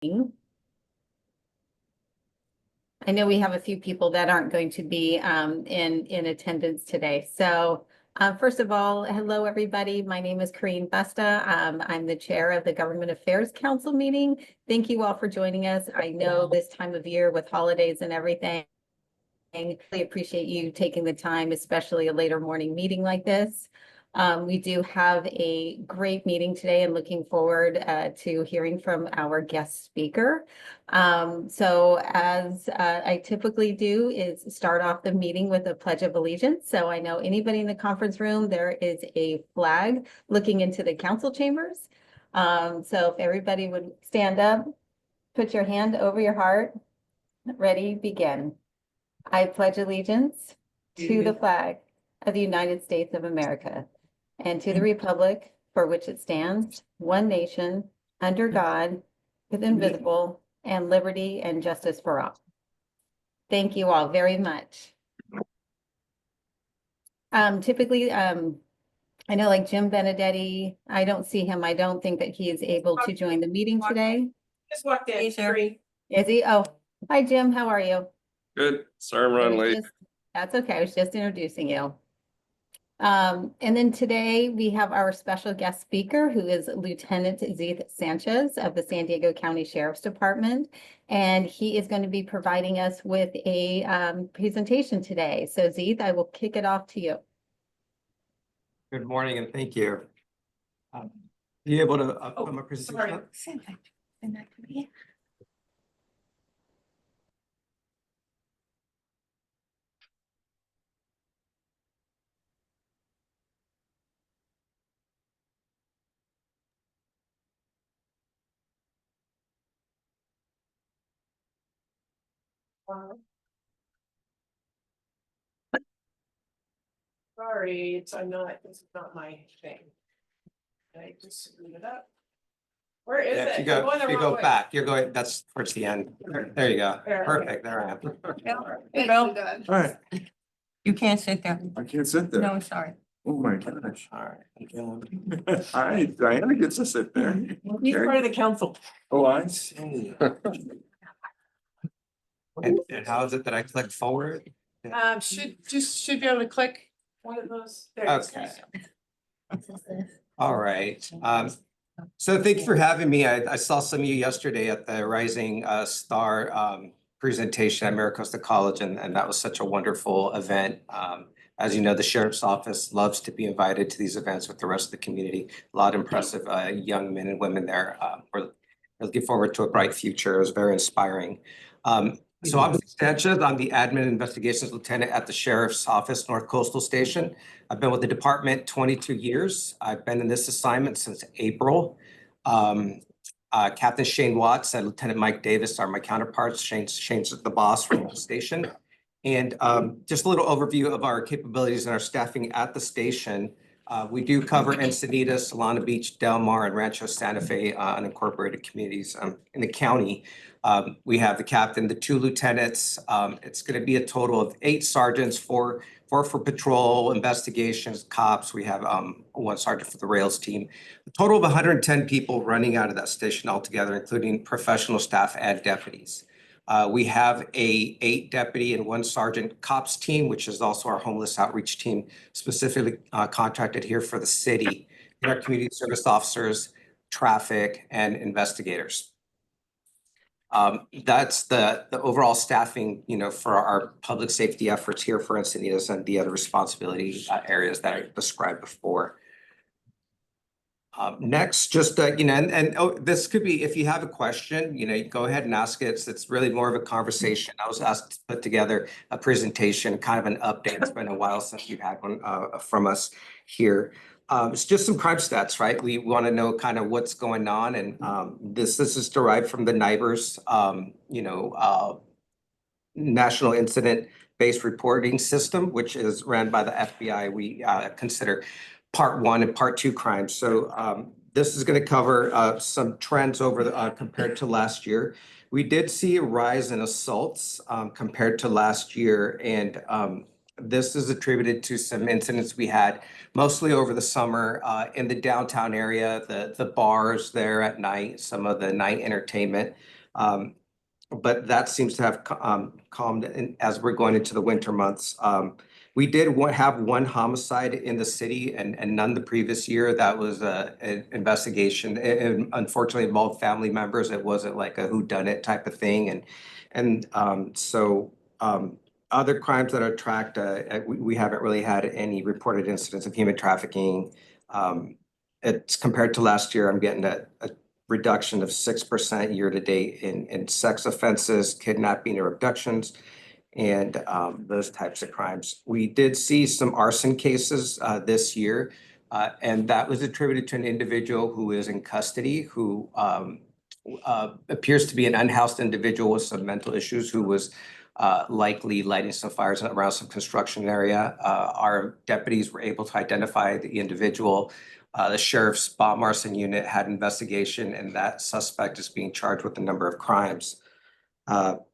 I know we have a few people that aren't going to be in attendance today. So first of all, hello, everybody. My name is Corrine Busta. I'm the chair of the Government Affairs Council meeting. Thank you all for joining us. I know this time of year with holidays and everything, I really appreciate you taking the time, especially a later morning meeting like this. We do have a great meeting today and looking forward to hearing from our guest speaker. So as I typically do is start off the meeting with a Pledge of Allegiance. So I know anybody in the conference room, there is a flag looking into the council chambers. So if everybody would stand up, put your hand over your heart, ready, begin. I pledge allegiance to the flag of the United States of America and to the republic for which it stands, one nation, under God, with invisible and liberty and justice for all. Thank you all very much. Typically, I know like Jim Benedetti, I don't see him. I don't think that he is able to join the meeting today. Just walked in. Is he? Oh, hi, Jim. How are you? Good. Sorry I'm running late. That's okay. I was just introducing you. And then today we have our special guest speaker, who is Lieutenant Zeeth Sanchez of the San Diego County Sheriff's Department. And he is going to be providing us with a presentation today. So Zeeth, I will kick it off to you. Good morning and thank you. Are you able to put my presentation up? Send that to me. Sorry, this is not my thing. I just screwed it up. Where is Yeah, it? if you go back, you're going, that's towards the end. There you go. There. Perfect. There I am. All right. You can't sit there. I can't sit there. No, sorry. Oh my gosh. All right. All right, Diana gets to sit there. He's part of the council. Oh, I see. And how is it that I click forward? Should be able to click one of those. There it is. Okay. All right. So thank you for having me. I saw some of you yesterday at the Rising Star presentation at MiraCosta College, and that was such a wonderful event. As you know, the Sheriff's Office loves to be invited to these events with the rest of the community. A lot of impressive young men and women there. We're looking forward to a bright future. It was very inspiring. So I'm Zeeth Sanchez. I'm the Admin Investigations Lieutenant at the Sheriff's Office, North Coastal Station. I've been with the department 22 years. I've been in this assignment since April. Captain Shane Watts and Lieutenant Mike Davis are my counterparts. Shane's the boss from the station. And just a little overview of our capabilities and our staffing at the station. We do cover Encinitas, Solana Beach, Del Mar, and Rancho Santa Fe unincorporated communities in the county. We have the captain, the 2 lieutenants. It's going to be a total of 8 sergeants, four for patrol, investigations, cops. We have 1 sergeant for the rails team. A total of 110 people running out of that station altogether, including professional staff and deputies. We have a 8 deputy and 1 sergeant cops team, which is also our homeless outreach team, specifically contracted here for the city, and our community service officers, traffic, and investigators. That's the overall staffing, for our public safety efforts here for Encinitas and the other responsibility areas that I described before. Next, just this could be, if you have a question, you go ahead and ask it. It's really more of a conversation. I was asked to put together a presentation, kind of an update. It's been a while since you've had one from us here. It's just some crime stats, right? We want to know kind of what's going on, and this is derived from the NIBRS, National Incident-Based Reporting System, which is ran by the FBI. We consider Part 1 and Part 2 crimes. So this is going to cover some trends over compared to last year. We did see a rise in assaults compared to last year, and This is attributed to some incidents we had mostly over the summer in the downtown area, the bars there at night, some of the night entertainment. But that seems to have calmed as we're going into the winter months. We did have one homicide in the city and none the previous year. That was an investigation. It unfortunately involved family members. It wasn't like a whodunit type of thing. Other crimes that are tracked, we haven't really had any reported incidents of human trafficking. It's compared to last year, I'm getting a reduction of 6% year to date in sex offenses, kidnapping or abductions, and those types of crimes. We did see some arson cases this year, and that was attributed to an individual who is in custody who appears to be an unhoused individual with some mental issues who was likely lighting some fires around some construction area. Our deputies were able to identify the individual. The sheriff's bomb arson unit had investigation, and that suspect is being charged with a number of crimes.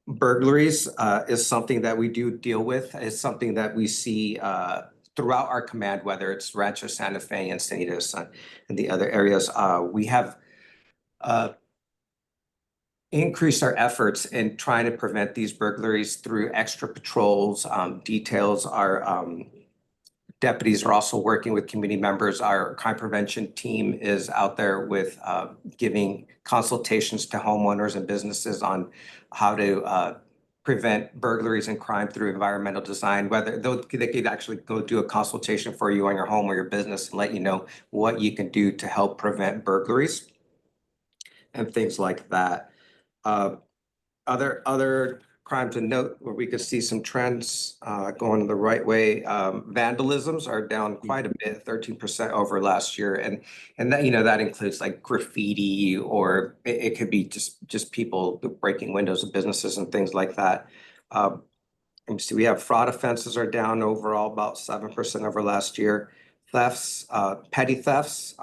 Burglaries is something that we do deal with. It's something that we see throughout our command, whether it's Rancho Santa Fe, Encinitas, and the other areas. We have increased our efforts in trying to prevent these burglaries through extra patrols, details. Our deputies are also working with community members. Our crime prevention team is out there with giving consultations to homeowners and businesses on how to prevent burglaries and crime through environmental design, whether they could actually go do a consultation for you on your home or your business and let you know what you can do to help prevent burglaries and things like that. Other crimes to note where we could see some trends going the right way. Vandalisms are down quite a bit, 13% over last year, and that that includes like graffiti, or it could be just people breaking windows of businesses and things like that. Let me see, we have fraud offenses are down overall about 7% over last year. Thefts, petty thefts,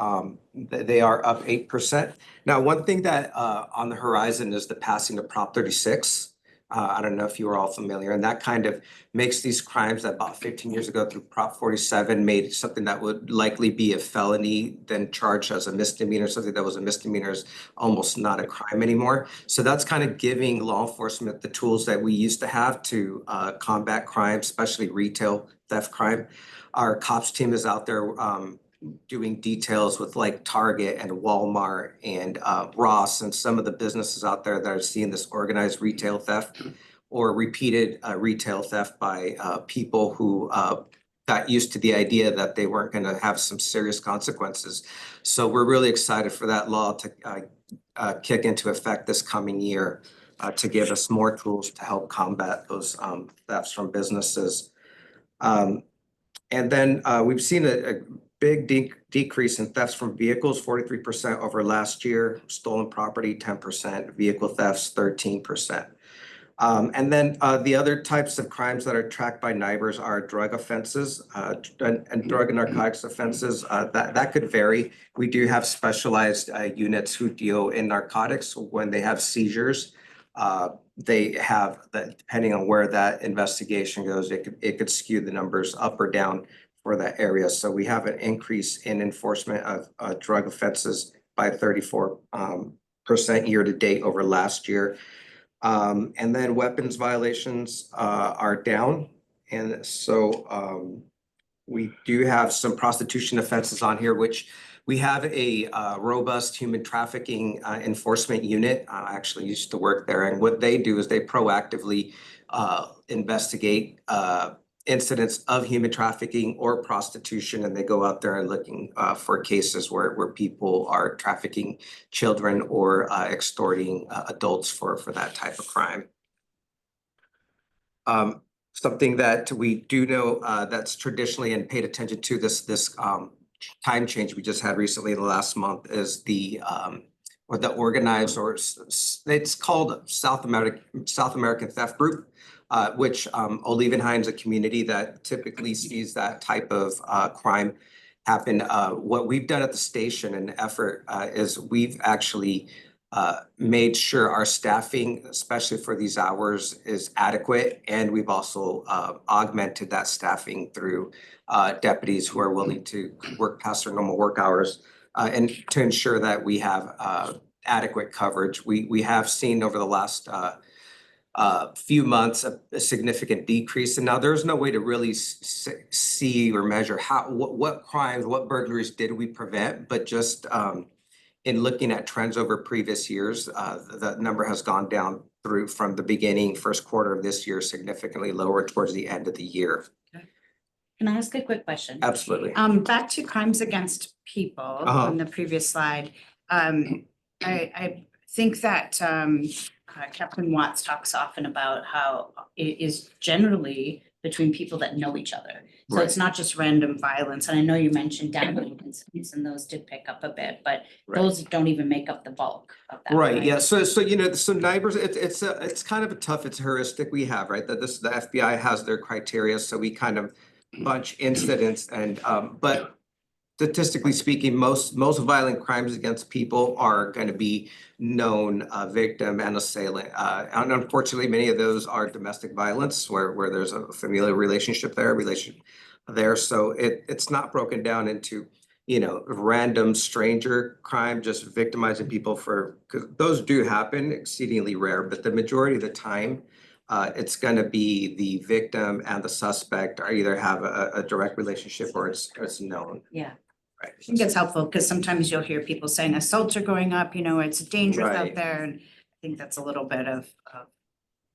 they are up 8%. Now, one thing that on the horizon is the passing of Prop 36. I don't know if you are all familiar, and that kind of makes these crimes that about 15 years ago through Prop 47 made something that would likely be a felony, then charged as a misdemeanor. Something that was a misdemeanor is almost not a crime anymore. So that's kind of giving law enforcement the tools that we used to have to combat crime, especially retail theft crime. Our cops team is out there doing details with like Target and Walmart and Ross and some of the businesses out there that are seeing this organized retail theft or repeated retail theft by people who got used to the idea that they weren't going to have some serious consequences. So we're really excited for that law to kick into effect this coming year to give us more tools to help combat those thefts from businesses. And then we've seen a big decrease in thefts from vehicles, 43% over last year. Stolen property, 10%. Vehicle thefts, 13%. And then the other types of crimes that are tracked by NIBRS are drug offenses and drug and narcotics offenses. That could vary. We do have specialized units who deal in narcotics. When they have seizures, they have that, depending on where that investigation goes, it could skew the numbers up or down for that area. So we have an increase in enforcement of drug offenses by 34% year to date over last year. And then weapons violations are down. And so we do have some prostitution offenses on here, which we have a robust human trafficking enforcement unit. I actually used to work there. And what they do is they proactively investigate incidents of human trafficking or prostitution, and they go out there and looking for cases where people are trafficking children or extorting adults for that type of crime. Something that we do know that's traditionally and paid attention to this time change we just had recently in the last month is the organized, or it's called South American Theft Group. Which Olivenheim's a community that typically sees that type of crime happen. What we've done at the station, an effort, is we've actually made sure our staffing, especially for these hours, is adequate. And we've also augmented that staffing through deputies who are willing to work past their normal work hours. And to ensure that we have adequate coverage. We have seen over the last few months a significant decrease. And now there's no way to really see or measure what crimes, what burglaries did we prevent, but just in looking at trends over previous years, the number has gone down through from the beginning, first quarter of this year, significantly lower towards the end of the year. Can I ask a quick question? Absolutely. Back to crimes against people on the previous slide. I think that Captain Watts talks often about how it is generally between people that know each other. So it's not just random violence. And I know you mentioned downtown incidents and those did pick up a bit, but those don't even make up the bulk of that. Right, yeah, so you know, so neighbors, it's kind of a tough, it's a heuristic we have, right? That this, the FBI has their criteria, so we kind of bunch incidents and but statistically speaking, most violent crimes against people are going to be known victim and assailant. And unfortunately, many of those are domestic violence where there's a familial relationship there. So it's not broken down into, you know, random stranger crime, just victimizing people because those do happen, exceedingly rare, but the majority of the time, it's gonna be the victim and the suspect are either have a direct relationship or it's known. Yeah, Right. I think it's helpful because sometimes you'll hear people saying assaults are going up, you know, it's dangerous Right. out there. And I think that's a little bit of,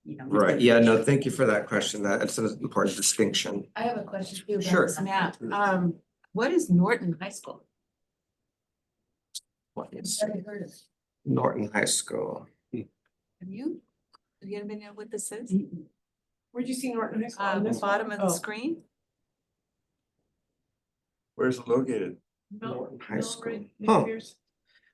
you know. Right, yeah, no, thank you for that question. That's an important distinction. I have a question too Sure. about this map. What is Norton High School? What is Never heard of it. Norton High School? Have you? Have you been know what this is? Where'd you see Norton High School? On The this one? bottom of the Oh. screen? Where's it located? No, Norton High no, School. right, Huh. here's-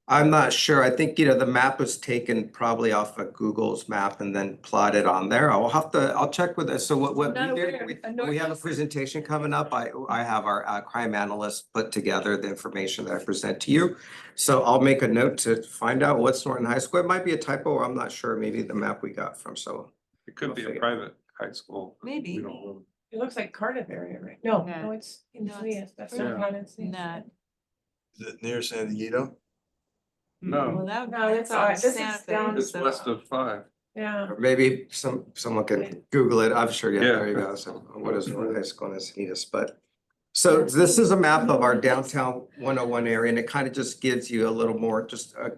I'm not sure. I think, you know, the map was taken probably off of Google's map and then plotted on there. I'll check with this. So what we Not did, aware. we A Norton we have a High School. presentation coming up. I have our crime analyst put together the information that I present to you. So I'll make a note to find out what's Norton High School. It might be a typo, I'm not sure. Maybe the map we got from, so. It could be a private high school. Maybe. We don't know. It looks like Cardiff area, right? No, Yeah. no, it's in No, it's Encinitas. That's further not in Encinitas. Not. Is it near San Diego? Well, No, that. No, that's all right. This is down- it's west of 5. Yeah, Maybe someone can Google it. I'm sure, yeah, Yeah. there you go. So what is North High School in Encinitas, but. So this is a map of our downtown 101 area and it kind of just gives you a little more, just a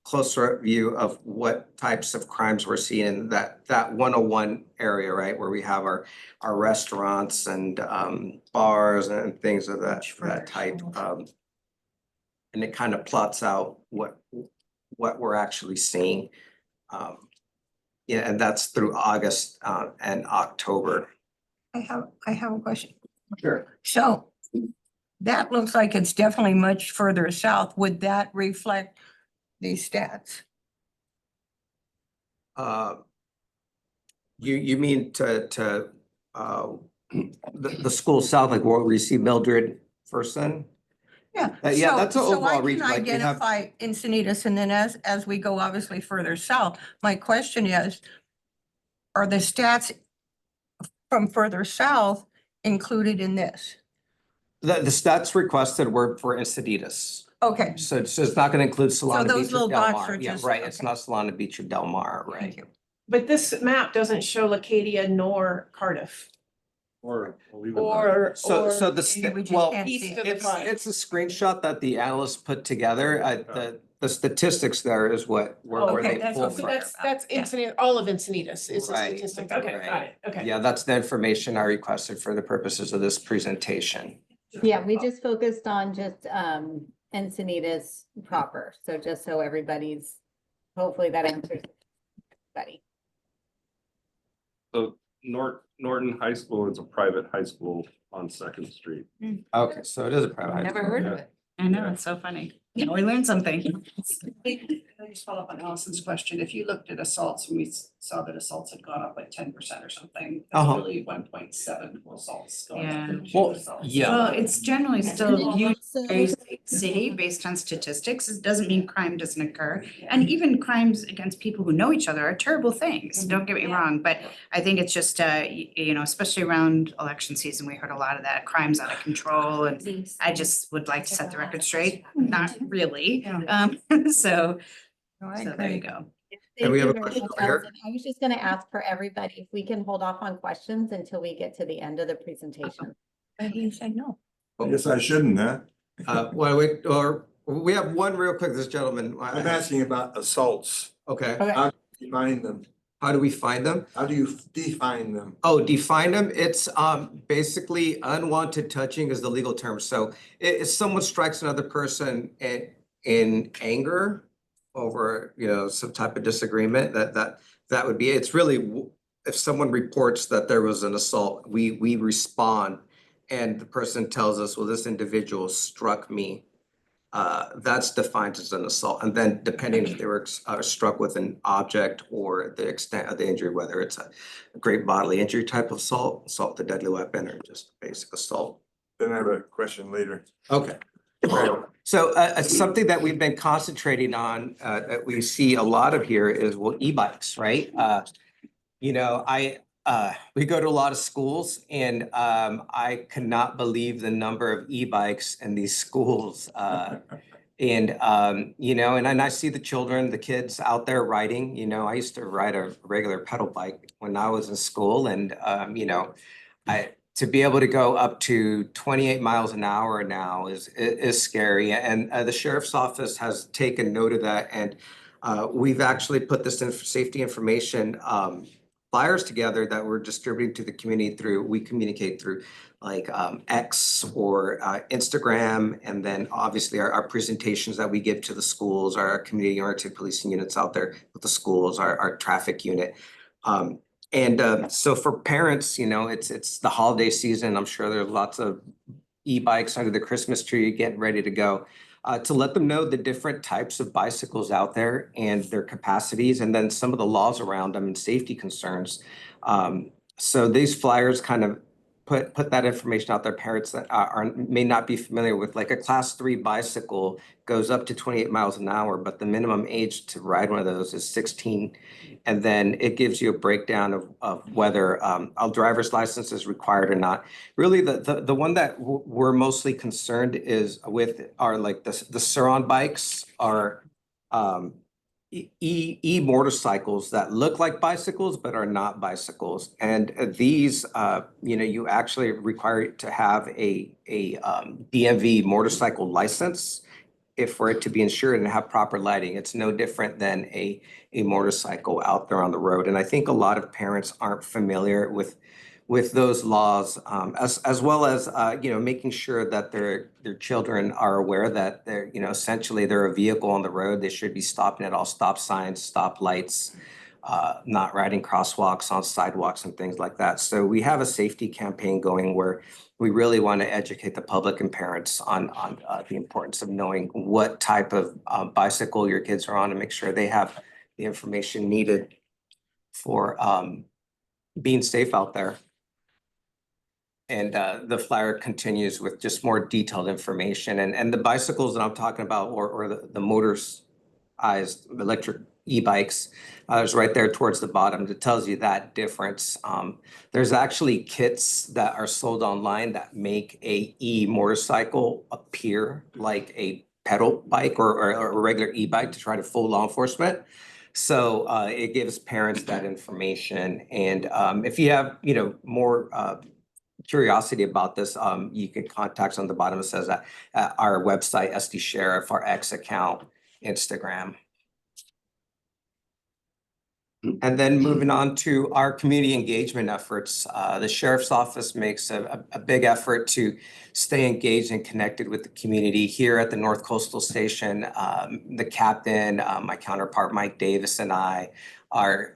closer view of what types of crimes we're seeing in that 101 area, right? Where we have our restaurants and bars and things of that type. And it kind of plots out what we're actually seeing. Yeah, and that's through August and October. I have a question. Sure. So that looks like it's definitely much further south. Would that reflect these stats? You mean to the school south, like where we see Mildred first then? Yeah. Yeah, that's an So I overall can region, like we have- identify Encinitas and then as we go obviously further south, my question is, are the stats from further south included in this? The stats requested were for Encinitas. Okay. So it's not gonna include Solana those Beach or little Del dots Mar. are Yeah, just- right. It's okay. not Solana Beach or Del Mar, Thank right? you. but this map doesn't show Leucadia nor Cardiff. Or. we'll leave it Or. So or the, maybe we just well, can't east see of it. the it's pond. a screenshot that the analysts put together. The statistics there is what Oh, where okay, they that's pull what So from. we're- that's Yeah. Encinitas, all of Encinitas is the Right. statistic. Okay, Right. got it. Okay. Yeah, that's the information I requested for the purposes of this presentation. Yeah, we just focused on just Encinitas proper, so just so everybody's, hopefully that answers everybody. So Norton High School is a private high school on Second Street. Okay, so it is a private. high Never school. heard of Yeah. it. I know, it's so funny. Now we learned something. Can I just follow up on Allison's question? If you looked at assaults and saw that assaults had gone up like 10% or something. Uh-huh. That's really 1.7 assaults going up. Yeah. from two Well, assaults. yeah. Well, it's generally still And then viewed also- very safe city based on statistics. It doesn't mean crime doesn't occur. And even crimes against people who know each other are terrible things, don't get me Yeah. wrong, but I think it's just you know, especially around election season, we heard a lot of that, crimes out of control, and I just would like to set the record straight, not really. So No, I so there you agree. go. And we Thank have you a very question much, over here. Allison. I was just gonna ask for everybody if we can hold off on questions until we get to the end of the presentation. But he said no. I guess I shouldn't, huh? We have one real quick, this gentleman. I'm asking about assaults. Okay, Okay. Define them. how do we find them? How do you define them? Oh, define them. It's basically unwanted touching is the legal term. So if someone strikes another person in anger over, you know, some type of disagreement, that would be it. It's really if someone reports that there was an assault, we respond and the person tells us, well, this individual struck me. That's defined as an assault. And then depending if they were struck with an object or the extent of the injury, whether it's a great bodily injury type of assault, assault with a deadly weapon, or just basic assault. Then I have a question later. Okay. So something that we've been concentrating on, that we see a lot of here is, well, e-bikes, right? You know, we go to a lot of schools and I cannot believe the number of e-bikes in these schools. And you know, and then I see the children, the kids out there riding. You know, I used to ride a regular pedal bike when I was in school, and you know, to be able to go up to 28 miles an hour now is scary. And the sheriff's office has taken note of that, and we've actually put this in safety information flyers together that we're distributing to the community through, we communicate through like X or Instagram, and then obviously our presentations that we give to the schools, our community-oriented policing units out there with the schools, our traffic unit. So for parents, you know, it's the holiday season. I'm sure there's lots of e-bikes under the Christmas tree getting ready to go. To let them know the different types of bicycles out there and their capacities, and then some of the laws around them and safety concerns. So these flyers kind of put that information out there. Parents that may not be familiar with, like a class 3 bicycle goes up to 28 miles an hour, but the minimum age to ride one of those is 16. And then it gives you a breakdown of whether a driver's license is required or not. Really, the one that we're mostly concerned is with are like the Sur-Ron bikes, are motorcycles that look like bicycles but are not bicycles. And these, you know, you actually require to have a DMV motorcycle license for it to be insured and have proper lighting. It's no different than a motorcycle out there on the road. And I think a lot of parents aren't familiar with those laws, as well as you know, making sure that their children are aware that they're, you know, essentially they're a vehicle on the road. They should be stopping at all stop signs, stop lights, not riding crosswalks on sidewalks and things like that. So we have a safety campaign going where we really want to educate the public and parents on the importance of knowing what type of bicycle your kids are on, and make sure they have the information needed for being safe out there. And the flyer continues with just more detailed information, and the bicycles that I'm talking about, or the motorized electric e-bikes, is right there towards the bottom that tells you that difference. There's actually kits that are sold online that make a motorcycle appear like a pedal bike or a regular e-bike to try to fool law enforcement. So it gives parents that information. And if you have, you know, more curiosity about this, you can contact us on the bottom. It says that our website, SD Sheriff, our X account, Instagram. And then moving on to our community engagement efforts, the Sheriff's Office makes a big effort to stay engaged and connected with the community. Here at the North Coastal Station, the captain, my counterpart Mike Davis, and I, our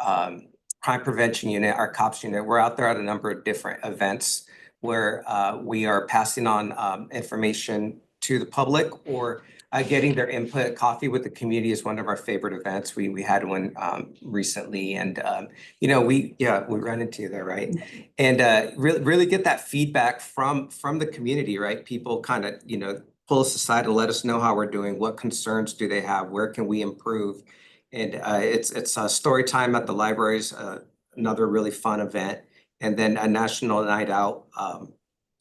crime prevention unit, our cops unit, we're out there at a number of different events where we are passing on information to the public, or getting their input. Coffee with the Community is one of our favorite events. We had one recently, and you know, we run into you there, right? And really get that feedback from the community, right? People kind of, you know, pull us aside to let us know how we're doing, what concerns do they have, where can we improve? And it's a story time at the libraries, another really fun event. And then a national night out.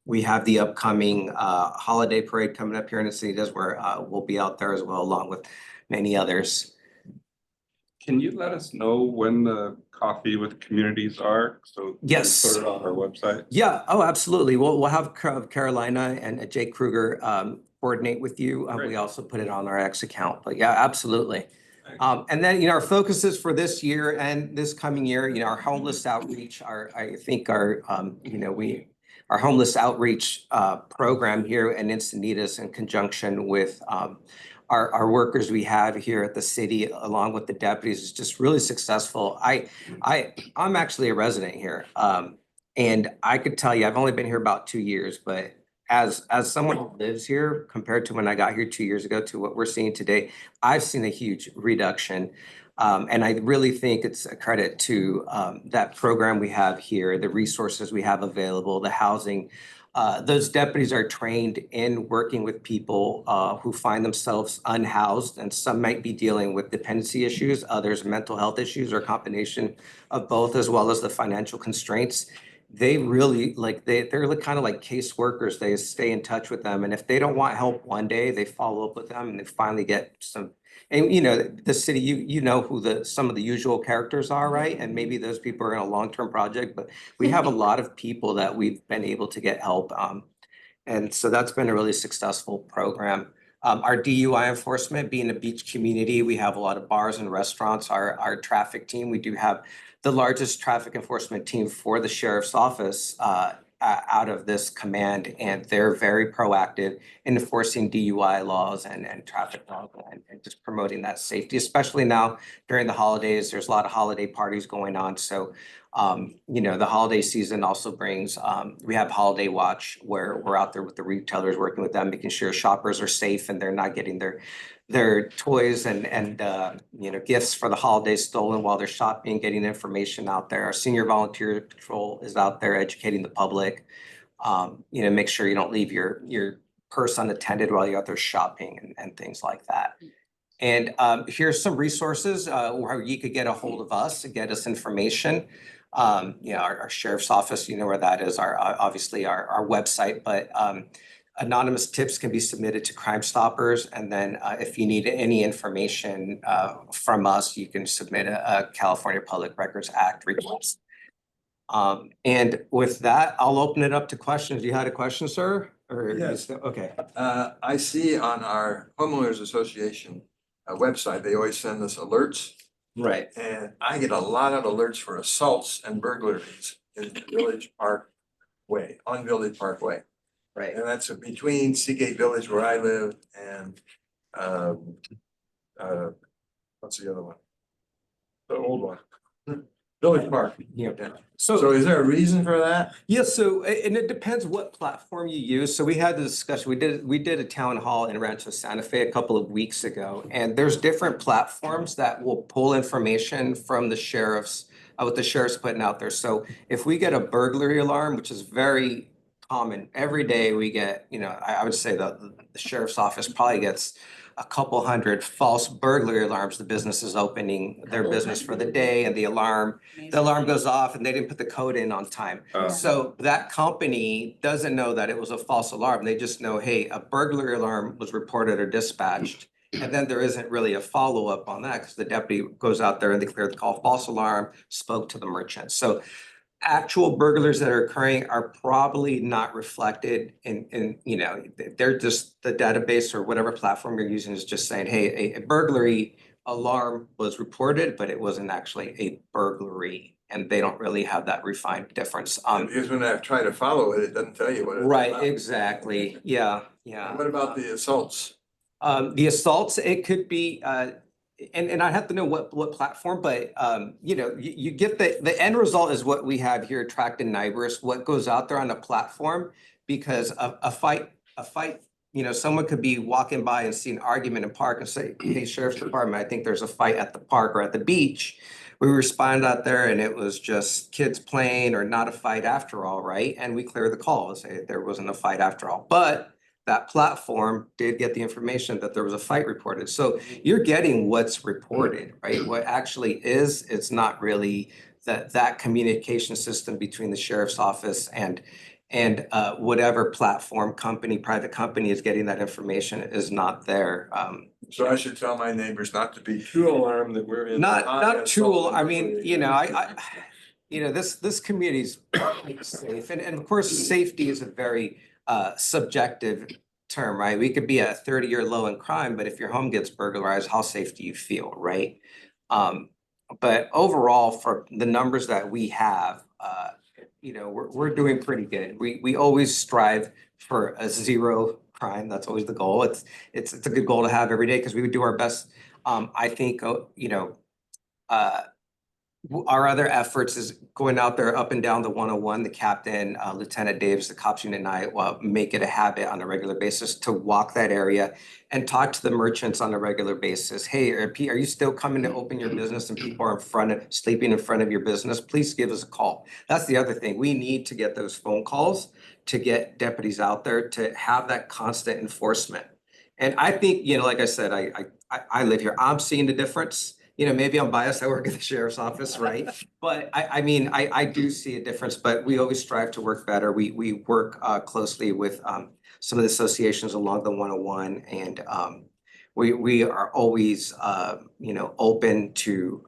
We have the upcoming holiday parade coming up here in Encinitas where we'll be out there as well, along with many others. Can you let us know when the coffee with communities are? So we Yes. put it on our website. Yeah, oh, absolutely. We'll have Carolina and Jake Kruger coordinate with you. We Great. also put it on our X account, but yeah, absolutely. And then, you know, our focuses for this year and this coming year, you know, our homeless outreach, our homeless outreach program here in Encinitas in conjunction with our workers we have here at the city, along with the deputies, is just really successful. I'm actually a resident here. And I could tell you, I've only been here about 2 years, but as someone who lives here, compared to when I got here 2 years ago to what we're seeing today, I've seen a huge reduction. And I really think it's a credit to that program we have here, the resources we have available, the housing. Those deputies are trained in working with people who find themselves unhoused, and some might be dealing with dependency issues, others mental health issues, or a combination of both, as well as the financial constraints. They really they're kind of like case workers. They stay in touch with them, and if they don't want help one day, they follow up with them, and they finally get some. And you know, the city, you know who some of the usual characters are, right? And maybe those people are in a long-term project, but we have a lot of people that we've been able to get help. And so that's been a really successful program. Our DUI enforcement, being a beach community, we have a lot of bars and restaurants. Our traffic team, we do have the largest traffic enforcement team for the sheriff's office out of this command, and they're very proactive in enforcing DUI laws and traffic laws and just promoting that safety, especially now during the holidays. There's a lot of holiday parties going on. So, you know, the holiday season also brings, we have Holiday Watch where we're out there with the retailers, working with them, making sure shoppers are safe and they're not getting their toys and you know, gifts for the holidays stolen while they're shopping, getting information out there. Our senior volunteer patrol is out there educating the public. You know, make sure you don't leave your purse unattended while you're out there shopping and things like that. And here's some resources where you could get a hold of us and get us information. You know, our sheriff's office, you know where that is, obviously our website, but anonymous tips can be submitted to Crime Stoppers. And then if you need any information from us, you can submit a California Public Records Act request. And with that, I'll open it up to questions. You had a question, sir? Or Yes. Okay. I see on our homeowners association website, they always send us alerts. Right. And I get a lot of alerts for assaults and burglaries in Village Park Way, on Village Parkway. Right. And that's between Seagate Village where I live and what's the other one? The old one. Village Park. Yeah. Yeah. So So is there a reason for that? yeah, so and it depends what platform you use. So we had the discussion, we did a town hall in Rancho Santa Fe a couple of weeks ago, and there's different platforms that will pull information from the sheriff's, what the sheriff's putting out there. So if we get a burglary alarm, which is very common, every day we get, you know, I would say the sheriff's office probably gets a couple hundred false burglary alarms. The business is opening their business for the day, and the alarm goes off and they didn't put the code in on time. So that company doesn't know that it was a false alarm. They just know, hey, a burglary alarm was reported or dispatched. And then there isn't really a follow-up on that because the deputy goes out there and they clear the call, false alarm, spoke to the merchant. So actual burglars that are occurring are probably not reflected in, you know, they're just, the database or whatever platform you're using is just saying, hey, a burglary alarm was reported, but it wasn't actually a burglary. And they don't really have that refined difference. Because when I try to follow it, it doesn't tell you what it's Right, about. exactly. Yeah. What about the assaults? The assaults, it could be, and I have to know what platform, but you know, you get the end result is what we have here, Tracked and Nibris, what goes out there on the platform, because a fight you know, someone could be walking by and see an argument in park and say, hey, Sheriff's Department, I think there's a fight at the park or at the beach. We respond out there and it was just kids playing or not a fight after all, right? And we clear the call and say there wasn't a fight after all. But that platform did get the information that there was a fight reported. So you're getting what's reported, right? What actually is, it's not really that communication system between the sheriff's office and whatever platform company, private company is getting that information is not there. So I should tell my neighbors not to be too alarmed that we're in. Not too, I mean, you know, you know, this community's safe, and of course, safety is a very subjective term, right? We could be at a 30-year low in crime, but if your home gets burglarized, how safe do you feel, right? But overall, for the numbers that we have, you know, we're doing pretty good. We always strive for a zero crime. That's always the goal. It's a good goal to have every day because we would do our best. I think, you know, our other efforts is going out there up and down the 101, the captain, Lieutenant Davis, the cops unit and I make it a habit on a regular basis to walk that area and talk to the merchants on a regular basis. Hey, are you still coming to open your business and people are sleeping in front of your business? Please give us a call. That's the other thing. We need to get those phone calls to get deputies out there to have that constant enforcement. And I think, you know, like I said, I live here. I'm seeing the difference. You know, maybe I'm biased. I work at the sheriff's office, right? But I mean, I do see a difference, but we always strive to work better. We work closely with some of the associations along the 101, and we are always, you know, open to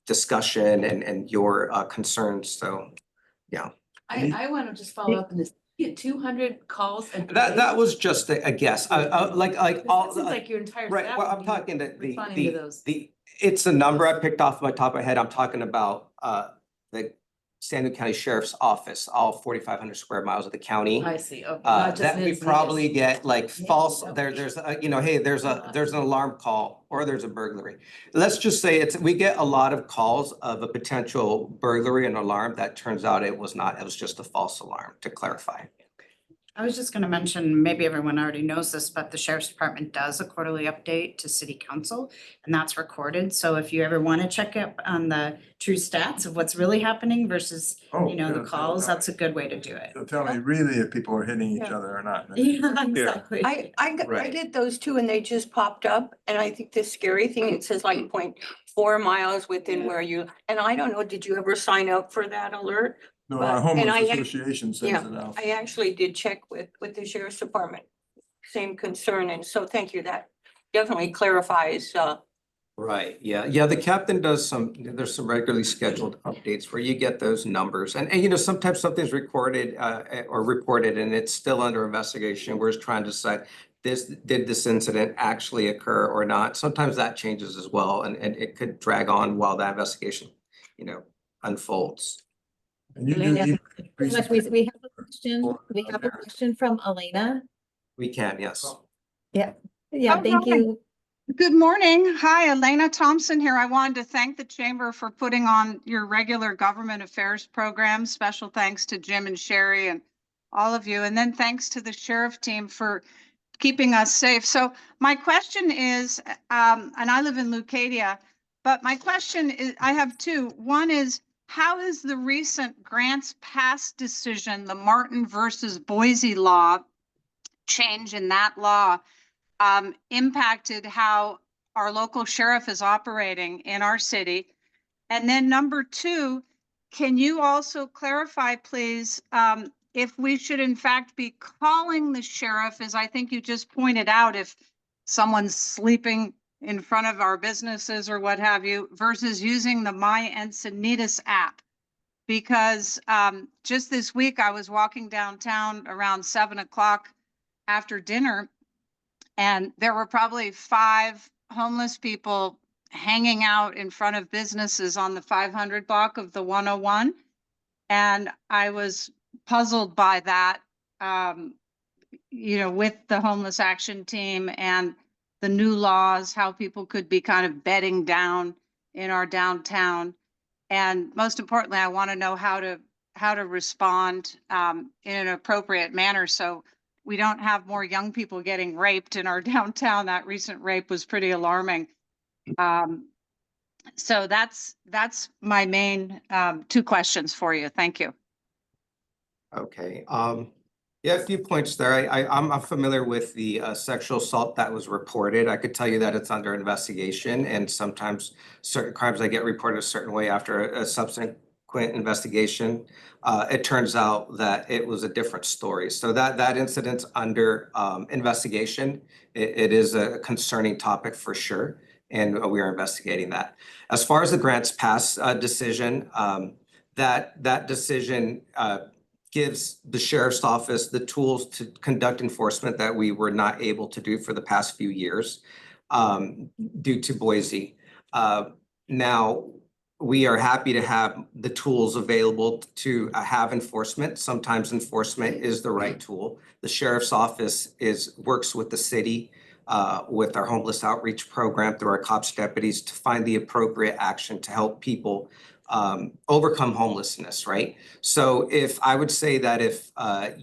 discussion and your concerns. So, yeah. I want to just follow up on this. You get 200 calls a day? That was just a guess. Like all. It seems like your entire Right, staff well, would I'm be talking responding to those. it's a number I picked off my top of my head. I'm talking about the San Diego County Sheriff's Office, all 4,500 square miles of the county. I see, okay. Not just That we Ms. probably Nevis. get like Yeah, false, okay. there's you know, hey, there's an alarm call or there's a burglary. Let's just say we get a lot of calls of a potential burglary and alarm that turns out it was not, it was just a false alarm, to clarify. I was just gonna mention, maybe everyone already knows this, but the sheriff's department does a quarterly update to city council, and that's recorded. So if you ever want to check up on the true stats of what's really happening versus, Oh, you know, the yeah, calls, tell that's a good way to do it. So tell me really if people are hitting each other or not. Yeah, exactly. I Right. did those too, and they just popped up, and I think the scary thing, it says like 0.4 miles within where you, and I don't know, did you ever sign up for that alert? No, But- our and I homeowners ac- association yeah, sends it out. I actually did check with the sheriff's department, same concern, and so thank you, that definitely clarifies, Right, yeah, the captain does there's some regularly scheduled updates where you get those numbers. And you know, sometimes something's recorded or reported and it's still under investigation. We're just trying to decide, did this incident actually occur or not? Sometimes that changes as well, and it could drag on while that investigation, you know, unfolds. And you Elena, do. Pretty much, we have a question, we have a question from Elena. We can, yes. Yeah, Oh, thank hi. you. Good morning. Hi, Elena Thompson here. I wanted to thank the Chamber for putting on your regular government affairs program. Special thanks to Jim and Sherry and all of you. And then thanks to the sheriff team for keeping us safe. So my question is, and I live in Leucadia, but my question is, I have two. One is, how has the recent Grants Pass decision, the Martin versus Boise law, change in that law, impacted how our local sheriff is operating in our city? And then number two, can you also clarify, please, if we should in fact be calling the sheriff, as I think you just pointed out, if someone's sleeping in front of our businesses or what have you, versus using the My Encinitas app? Because just this week, I was walking downtown around 7 o'clock after dinner, and there were probably 5 homeless people hanging out in front of businesses on the 500 block of the 101. And I was puzzled by that, you know, with the homeless action team and the new laws, how people could be kind of bedding down in our downtown. And most importantly, I want to know how to respond in an appropriate manner so we don't have more young people getting raped in our downtown. That recent rape was pretty alarming. So that's my main, 2 questions for you. Thank you. Okay, yeah, a few points there. I'm familiar with the sexual assault that was reported. I could tell you that it's under investigation, and sometimes certain crimes that get reported a certain way after a subsequent investigation, it turns out that it was a different story. So that incident's under investigation. It is a concerning topic for sure, and we are investigating that. As far as the grants pass decision, that decision gives the sheriff's office the tools to conduct enforcement that we were not able to do for the past few years due to Boise. Now, we are happy to have the tools available to have enforcement. Sometimes enforcement is the right tool. The sheriff's office works with the city with our homeless outreach program through our COPS deputies to find the appropriate action to help people overcome homelessness, right? So I would say that if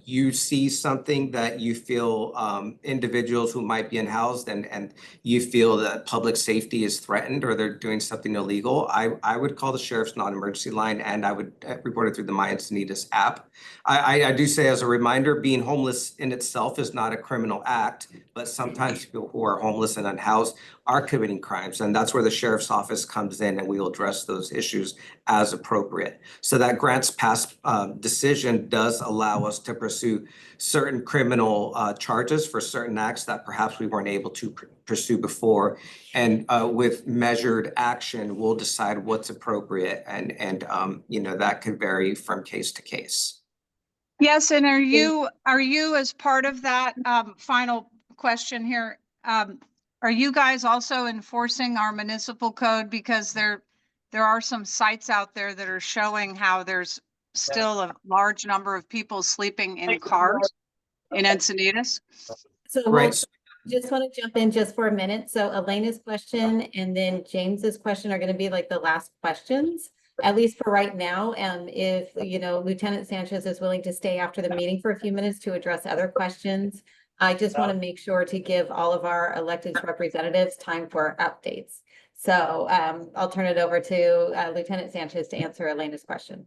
you see something that you feel individuals who might be unhoused and you feel that public safety is threatened or they're doing something illegal, I would call the sheriff's non-emergency line, and I would report it through the My Encinitas app. I do say, as a reminder, being homeless in itself is not a criminal act, but sometimes people who are homeless and unhoused are committing crimes, and that's where the sheriff's office comes in, and we will address those issues as appropriate. So that grants pass decision does allow us to pursue certain criminal charges for certain acts that perhaps we weren't able to pursue before. And with measured action, we'll decide what's appropriate, and that could vary from case to case. Yes, and are you as part of that, final question here, are you guys also enforcing our municipal code? Because there are some sites out there that are showing how there's still a large number of people sleeping in cars in Encinitas. So Right. just want to jump in just for a minute. So Elena's question and then James's question are going to be like the last questions, at least for right now. And if, Lieutenant Sanchez is willing to stay after the meeting for a few minutes to address other questions, I just want to make sure to give all of our elected representatives time for updates. So I'll turn it over to Lieutenant Sanchez to answer Elena's question.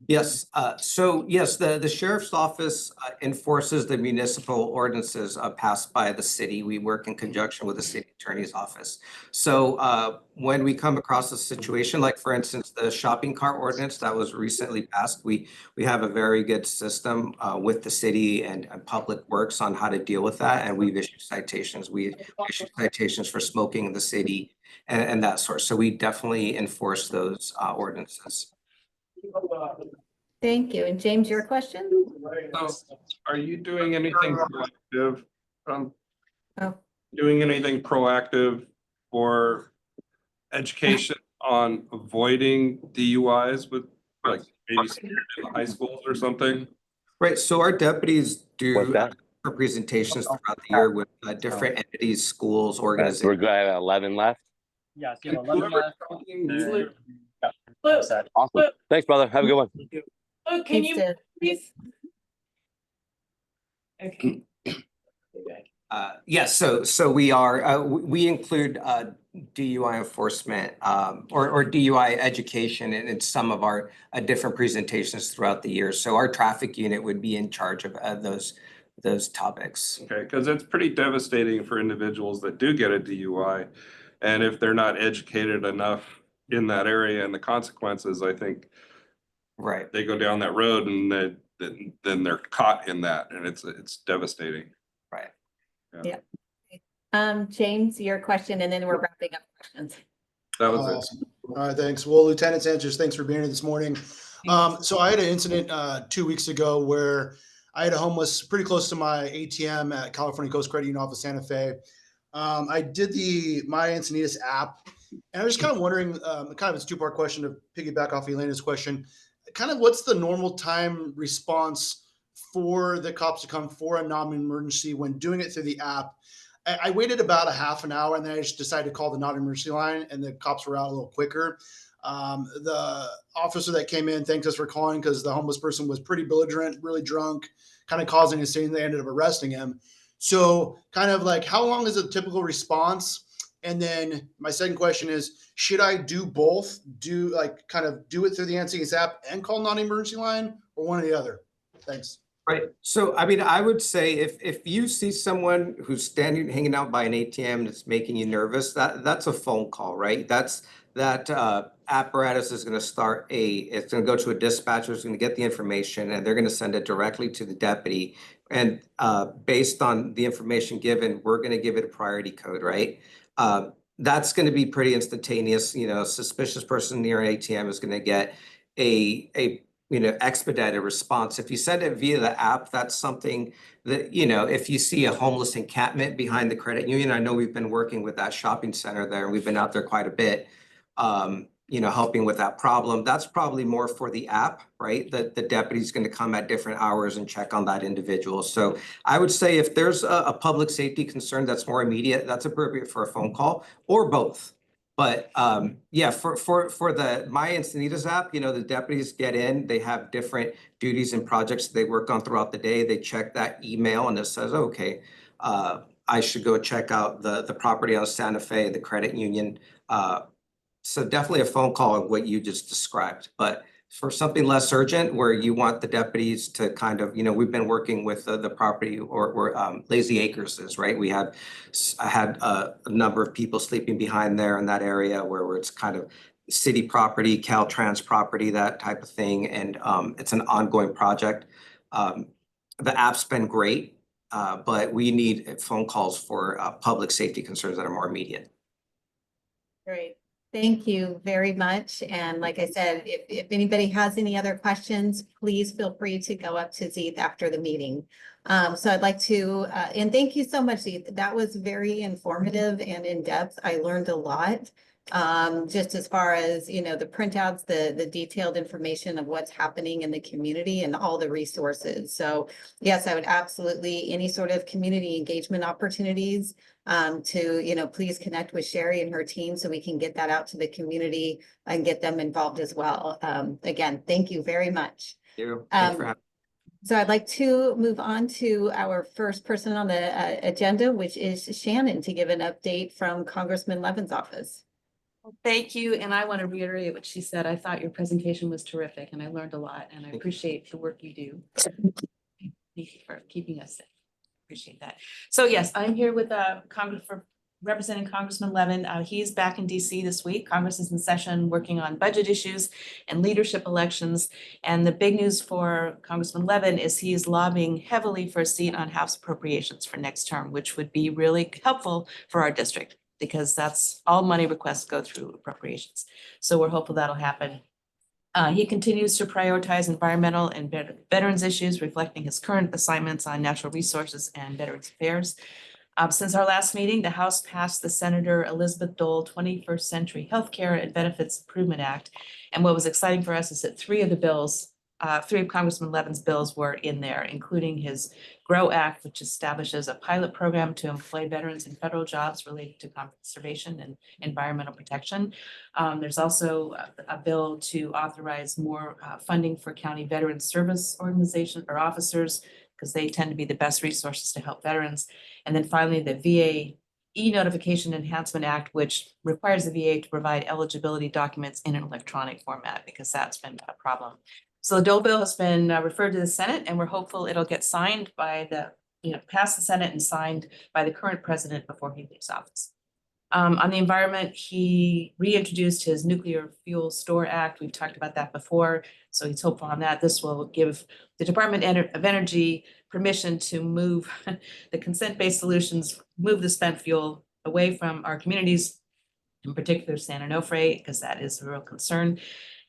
Yes, so yes, the sheriff's office enforces the municipal ordinances passed by the city. We work in conjunction with the city attorney's office. So when we come across a situation, like for instance, the shopping cart ordinance that was recently passed, we have a very good system with the city and Public Works on how to deal with that. And we've issued citations. We issued citations for smoking in the city and that sort. So we definitely enforce those ordinances. Thank you. And James, your question? So are you doing anything proactive? Oh. Doing anything proactive for education on avoiding DUIs with like maybe in the high schools or something? Right, so our deputies do presentations throughout the year with different entities, schools, organizations. We're good at 11 left. Yes, you have 11 left. Awesome. Thanks, brother. Have a good one. Luke, can you please? Okay. Yes, so we are, we include DUI enforcement or DUI education in some of our different presentations throughout the year. So our traffic unit would be in charge of those topics. Okay, because it's pretty devastating for individuals that do get a DUI. And if they're not educated enough in that area and the consequences, I think right, they go down that road and then they're caught in that, and it's devastating. Right. Yeah. James, your question, and then we're wrapping up questions. That was it. All right, thanks. Well, Lieutenant Sanchez, thanks for being here this morning. So I had an incident 2 weeks ago where I had a homeless pretty close to my ATM at California Coast Credit Union off of Santa Fe. I did the My Encinitas app, and I was kind of wondering, kind of it's a two-part question to piggyback off Elena's question. Kind of what's the normal time response for the cops to come for a non-emergency when doing it through the app? I waited about a half an hour, and then I just decided to call the non-emergency line, and the cops were out a little quicker. The officer that came in thanked us for calling because the homeless person was pretty belligerent, really drunk, kind of causing a scene. They ended up arresting him. So kind of like, how long is a typical response? And then my second question is, should I do both? Do like kind of do it through the NCS app and call non-emergency line, or one or the other? Thanks. Right. So, I mean, I would say if you see someone who's standing, hanging out by an ATM that's making you nervous, that's a phone call, right? That apparatus is going to start it's going to go to a dispatcher, is going to get the information, and they're going to send it directly to the deputy. And based on the information given, we're going to give it a priority code, right? That's going to be pretty instantaneous. You know, suspicious person near an ATM is going to get a expedited response. If you send it via the app, that's something that, if you see a homeless encampment behind the credit union, I know we've been working with that shopping center there. We've been out there quite a bit, helping with that problem. That's probably more for the app, right? That the deputy's going to come at different hours and check on that individual. So I would say if there's a public safety concern that's more immediate, that's appropriate for a phone call or both. But yeah, for the My Encinitas app, the deputies get in, they have different duties and projects they work on throughout the day. They check that email and it says, okay, I should go check out the property on Santa Fe, the credit union. So definitely a phone call of what you just described. But for something less urgent where you want the deputies to kind of, we've been working with the property or Lazy Acres is, right? I had a number of people sleeping behind there in that area where it's kind of city property, Caltrans property, that type of thing. And it's an ongoing project. The app's been great, but we need phone calls for public safety concerns that are more immediate. Great. Thank you very much. And like I said, if anybody has any other questions, please feel free to go up to Zeeth after the meeting. So I'd like to, and thank you so much, Zeeth. That was very informative and in-depth. I learned a lot. Just as far as, the printouts, the detailed information of what's happening in the community and all the resources. So yes, I would absolutely, any sort of community engagement opportunities, to, please connect with Sherry and her team so we can get that out to the community and get them involved as well. Again, thank you very much. Thank you. Thanks for having me. So I'd like to move on to our first person on the agenda, which is Shannon, to give an update from Congressman Levin's office. Thank you. And I want to reiterate what she said. I thought your presentation was terrific and I learned a lot and I appreciate the work you do. Thank you for keeping us safe. Appreciate that. So yes, I'm here with representing Congressman Levin. He's back in DC this week. Congress is in session working on budget issues and leadership elections. And the big news for Congressman Levin is he is lobbying heavily for a seat on House Appropriations for next term, which would be really helpful for our district, because that's all money requests go through appropriations. So we're hopeful that'll happen. He continues to prioritize environmental and veterans issues, reflecting his current assignments on natural resources and veterans affairs. Since our last meeting, the House passed the Senator Elizabeth Dole 21st Century Healthcare and Benefits Improvement Act. And what was exciting for us is that three of Congressman Levin's bills were in there, including his GROW Act, which establishes a pilot program to employ veterans in federal jobs related to conservation and environmental protection. There's also a bill to authorize more funding for county veteran service organizations or officers, because they tend to be the best resources to help veterans. And then finally, the VA E-Notification Enhancement Act, which requires the VA to provide eligibility documents in an electronic format, because that's been a problem. So the Dole bill has been referred to the Senate, and we're hopeful it'll get signed by pass the Senate and signed by the current president before he leaves office. On the environment, he reintroduced his Nuclear Fuel Store Act. We've talked about that before, so he's hopeful on that. This will give the Department of Energy permission to move the consent-based solutions, move the spent fuel away from our communities, in particular San Onofre, because that is a real concern.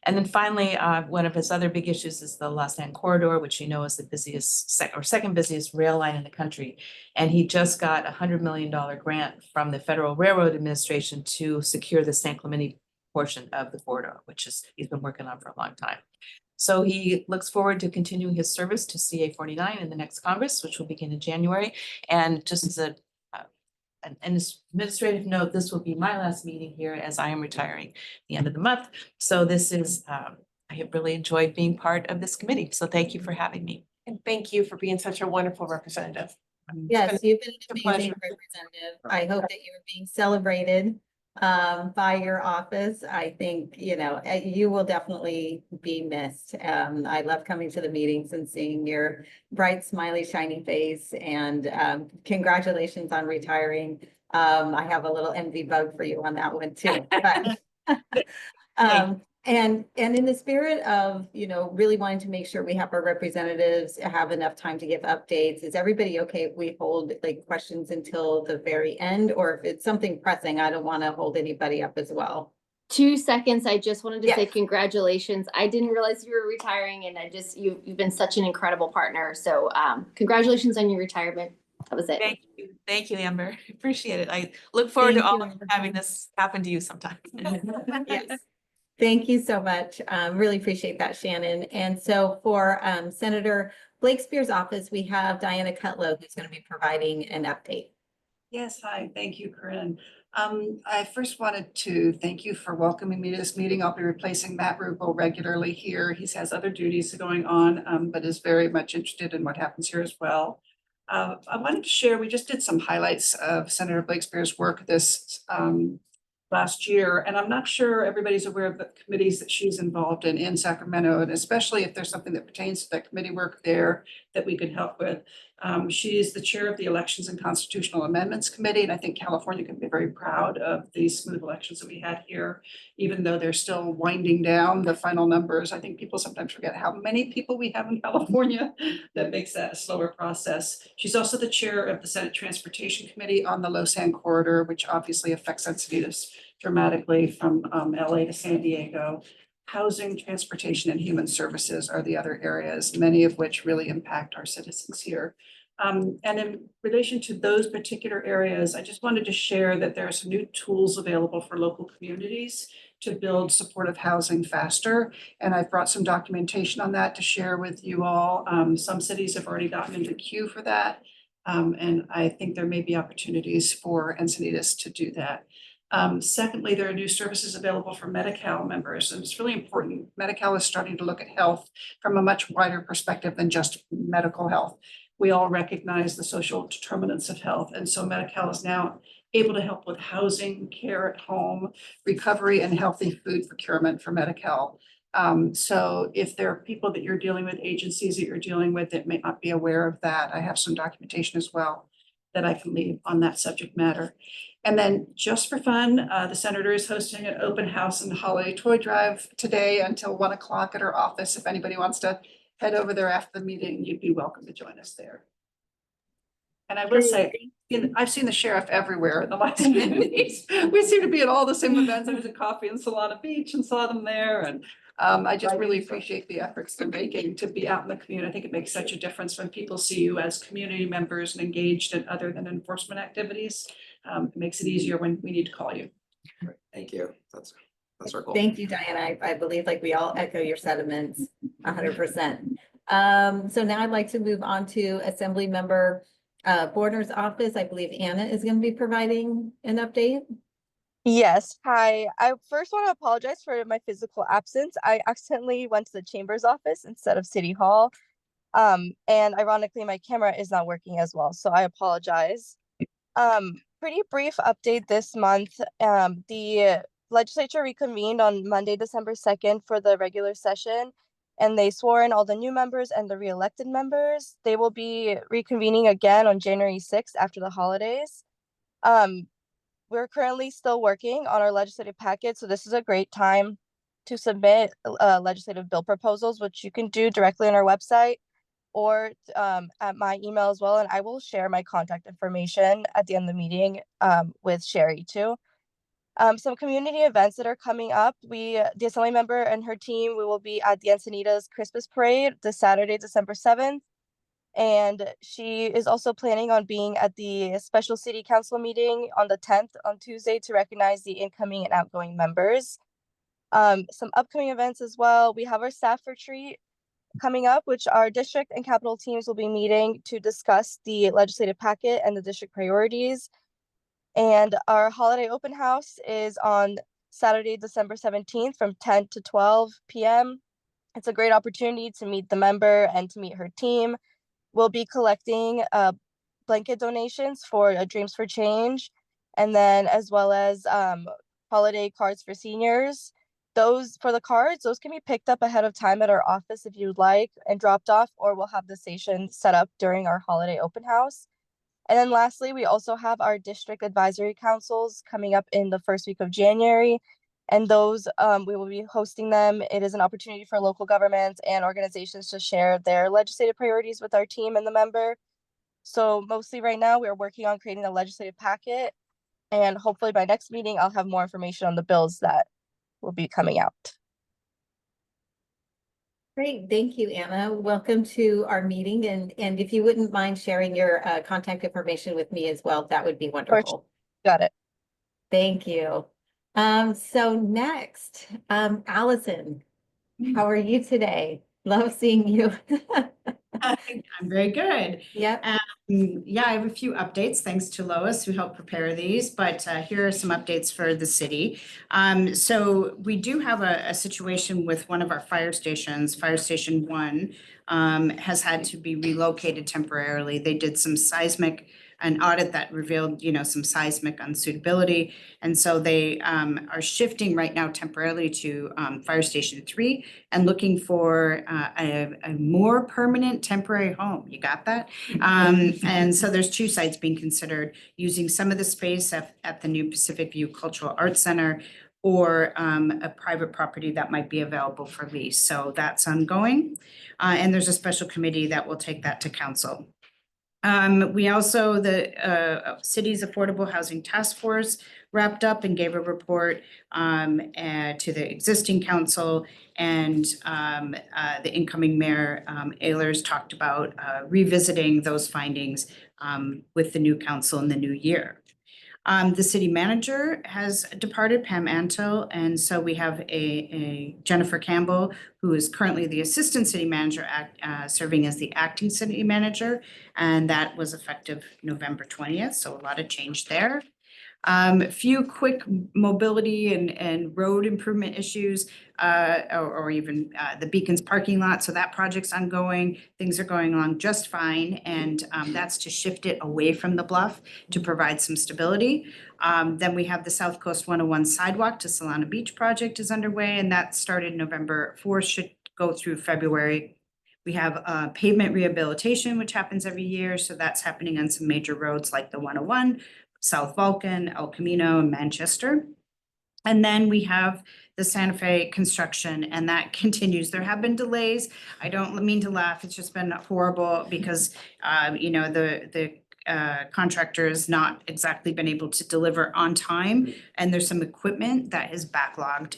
And then finally, one of his other big issues is the Los Angeles Corridor, which is the second busiest rail line in the country. And he just got a $100 million grant from the Federal Railroad Administration to secure the San Clemente portion of the corridor, which he's been working on for a long time. So he looks forward to continuing his service to CA 49 in the next Congress, which will begin in January. And just as an administrative note, this will be my last meeting here as I am retiring at the end of the month. So this is, I have really enjoyed being part of this committee. So thank you for having me. And thank you for being such a wonderful representative. Yes, you've been a an pleasure. amazing representative. I hope that you're being celebrated by your office. I think, you will definitely be missed. I love coming to the meetings and seeing your bright, smiley, shiny face, and congratulations on retiring. I have a little envy bug for you on that one too, but and in the spirit of, really wanting to make sure we have our representatives have enough time to give updates, is everybody okay if we hold like questions until the very end? Or if it's something pressing, I don't want to hold anybody up as well. 2 seconds. I just wanted to say Yes. congratulations. I didn't realize you were retiring, and you've been such an incredible partner. So congratulations on your retirement. That was it. Thank you, Amber. Appreciate it. I look forward to Thank all you, of Amber. having this happen to you sometime. Yes. Thank you so much. Really appreciate that, Shannon. And so for Senator Blake Spear's office, we have Diana Cutlow, who's going to be providing an update. Yes, hi, thank you, Corinne. I first wanted to thank you for welcoming me to this meeting. I'll be replacing Matt Rubel regularly here. He has other duties going on, but is very much interested in what happens here as well. I wanted to share, we just did some highlights of Senator Blake Spear's work this last year, and I'm not sure everybody's aware of the committees that she's involved in Sacramento, and especially if there's something that pertains to that committee work there that we could help with. She is the chair of the Elections and Constitutional Amendments Committee, and I think California can be very proud of the smooth elections that we had here, even though they're still winding down the final numbers. I think people sometimes forget how many people we have in California. That makes that a slower process. She's also the chair of the Senate Transportation Committee on the Losan Corridor, which obviously affects Encinitas dramatically from LA to San Diego. Housing, transportation, and human services are the other areas, many of which really impact our citizens here. And in relation to those particular areas, I just wanted to share that there are some new tools available for local communities to build supportive housing faster. And I've brought some documentation on that to share with you all. Some cities have already gotten into queue for that. And I think there may be opportunities for Encinitas to do that. Secondly, there are new services available for Medi-Cal members, and it's really important. Medi-Cal is starting to look at health from a much wider perspective than just medical health. We all recognize the social determinants of health, and so Medi-Cal is now able to help with housing, care at home, recovery, and healthy food procurement for Medi-Cal. So if there are people that you're dealing with, agencies that you're dealing with that may not be aware of that, I have some documentation as well that I can leave on that subject matter. And then just for fun, the senator is hosting an open house in Holiday Toy Drive today until 1 o'clock at her office. If anybody wants to head over there after the meeting, you'd be welcome to join us there. And I will say, I've seen the sheriff everywhere in the last minutes. We seem to be at all the same events. I was at Coffee and Solana Beach and saw them there. And I just really appreciate the efforts they're making to be out in the community. I think it makes such a difference when people see you as community members and engaged in other than enforcement activities. It makes it easier when we need to call you. Thank you. That's our goal. Thank you, Diana. I believe like we all echo your sentiments 100%. So now I'd like to move on to Assembly Member Borner's office. I believe Anna is going to be providing an update. Yes, hi. I first want to apologize for my physical absence. I accidentally went to the chamber's office instead of City Hall. And ironically, my camera is not working as well, so I apologize. Pretty brief update this month. The legislature reconvened on Monday, December 2nd for the regular session, and they swore in all the new members and the re-elected members. They will be reconvening again on January 6th after the holidays. We're currently still working on our legislative packet, so this is a great time to submit legislative bill proposals, which you can do directly on our website or at my email as well. And I will share my contact information at the end of the meeting with Sherry too. Some community events that are coming up. The Assembly member and her team, we will be at the Encinitas Christmas Parade this Saturday, December 7th. And she is also planning on being at the special city council meeting on the 10th on Tuesday to recognize the incoming and outgoing members. Some upcoming events as well. We have our staff retreat coming up, which our district and capital teams will be meeting to discuss the legislative packet and the district priorities. And our holiday open house is on Saturday, December 17th from 10 to 12 p.m. It's a great opportunity to meet the member and to meet her team. We'll be collecting blanket donations for Dreams for Change, and then as well as holiday cards for seniors. Those for the cards, those can be picked up ahead of time at our office if you'd like and dropped off, or we'll have the station set up during our holiday open house. And then lastly, we also have our district advisory councils coming up in the first week of January. And those, we will be hosting them. It is an opportunity for local governments and organizations to share their legislative priorities with our team and the member. So mostly right now, we're working on creating a legislative packet. And hopefully by next meeting, I'll have more information on the bills that will be coming out. Great, thank you, Anna. Welcome to our meeting, and if you wouldn't mind sharing your contact information with me as well, that would be wonderful. Got it. Thank you. So next, Allison, how are you today? Love seeing you. I'm very good. Yep. Yeah, I have a few updates, thanks to Lois who helped prepare these, but here are some updates for the city. So we do have a situation with one of our fire stations, Fire Station 1, has had to be relocated temporarily. They did some an audit that revealed, some seismic unsuitability. And so they are shifting right now temporarily to Fire Station 3 and looking for a more permanent temporary home. You got that? And so there's two sites being considered, using some of the space at the new Pacific View Cultural Arts Center, or a private property that might be available for lease. So that's ongoing. And there's a special committee that will take that to council. We also, the city's Affordable Housing Task Force wrapped up and gave a report to the existing council, and the incoming mayor, Ehlers, talked about revisiting those findings with the new council in the new year. The city manager has departed, Pam Antle, and so we have a Jennifer Campbell, who is currently the assistant city manager, serving as the acting city manager, and that was effective November 20th, so a lot of change there. A few quick mobility and road improvement issues, or even the Beacons parking lot. So that project's ongoing. Things are going along just fine. And that's to shift it away from the bluff to provide some stability. Then we have the South Coast 101 sidewalk to Solana Beach project is underway, and that started November 4th, should go through February. We have pavement rehabilitation, which happens every year. So that's happening on some major roads like the 101, South Vulcan, El Camino, and Manchester. And then we have the Santa Fe construction, and that continues. There have been delays. I don't mean to laugh. It's just been horrible because, the contractor has not exactly been able to deliver on time. And there's some equipment that is backlogged,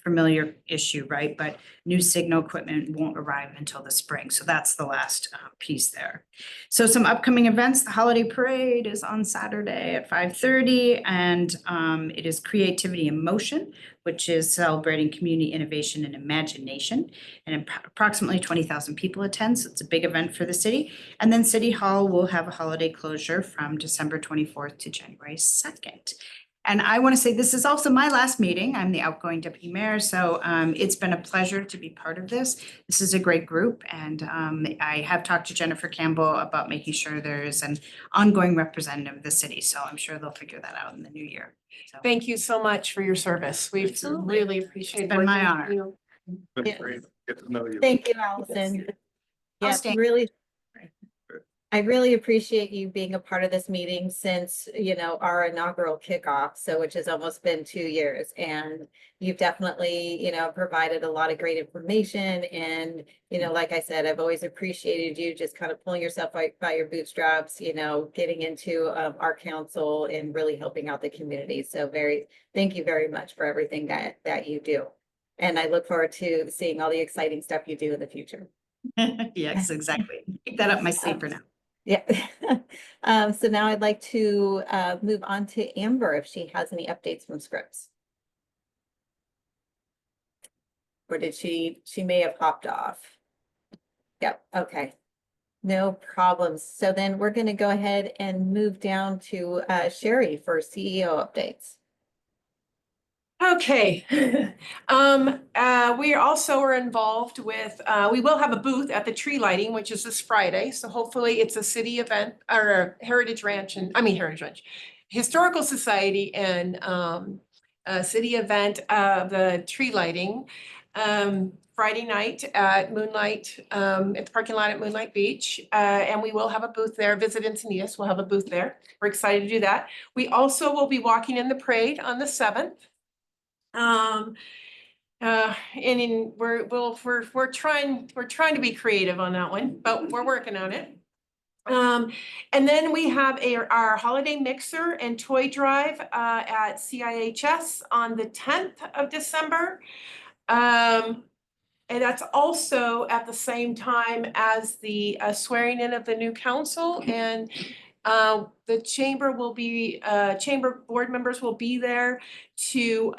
familiar issue, right? But new signal equipment won't arrive until the spring. So that's the last piece there. So some upcoming events, the holiday parade is on Saturday at 5:30, and it is Creativity in Motion, which is celebrating community innovation and imagination. And approximately 20,000 people attend, so it's a big event for the city. And then City Hall will have a holiday closure from December 24th to January 2nd. And I want to say this is also my last meeting. I'm the outgoing deputy mayor, so it's been a pleasure to be part of this. This is a great group, and I have talked to Jennifer Campbell about making sure there is an ongoing representative of the city, so I'm sure they'll figure that out in the new year. So Thank you so much for your service. We've Absolutely. really appreciated. It's been my working with honor. you. Been Yes. great to get to know you. Thank you, Allison. I'll Yes, stay. really. I really appreciate you being a part of this meeting since, our inaugural kickoff, so which has almost been 2 years. And you've definitely, provided a lot of great information. And, like I said, I've always appreciated you just kind of pulling yourself by your bootstraps, getting into our council and really helping out the community. So thank you very much for everything that you do. And I look forward to seeing all the exciting stuff you do in the future. Yes, exactly. Keep that up my sleeve for now. Yeah. So now I'd like to move on to Amber if she has any updates from Scripps. Or did she may have hopped off. Yep, okay. No problems. So then we're going to go ahead and move down to Sherry for CEO updates. Okay. We also are involved with, we will have a booth at the tree lighting, which is this Friday. So hopefully it's a city event or a Heritage Ranch Historical Society and a city event of the tree lighting. Friday night at Moonlight, at the parking lot at Moonlight Beach. And we will have a booth there. Visit Encinitas, we'll have a booth there. We're excited to do that. We also will be walking in the parade on the 7th. We're trying to be creative on that one, but we're working on it. And then we have our holiday mixer and toy drive at CIHS on the 10th of December. And that's also at the same time as the swearing in of the new council, and the chamber board members will be there to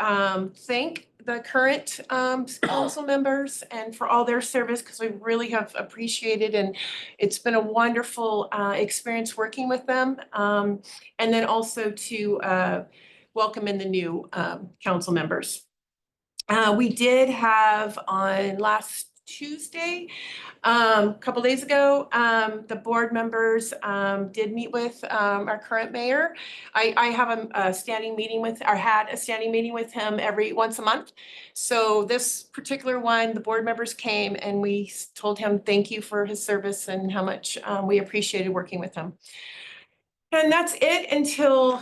thank the current council members and for all their service, because we really have appreciated, and it's been a wonderful experience working with them. And then also to welcome in the new council members. We did have on last Tuesday, a couple days ago, the board members did meet with our current mayor. I have a standing meeting with, or had a standing meeting with him once a month. So this particular one, the board members came and we told him thank you for his service and how much we appreciated working with him. And that's it until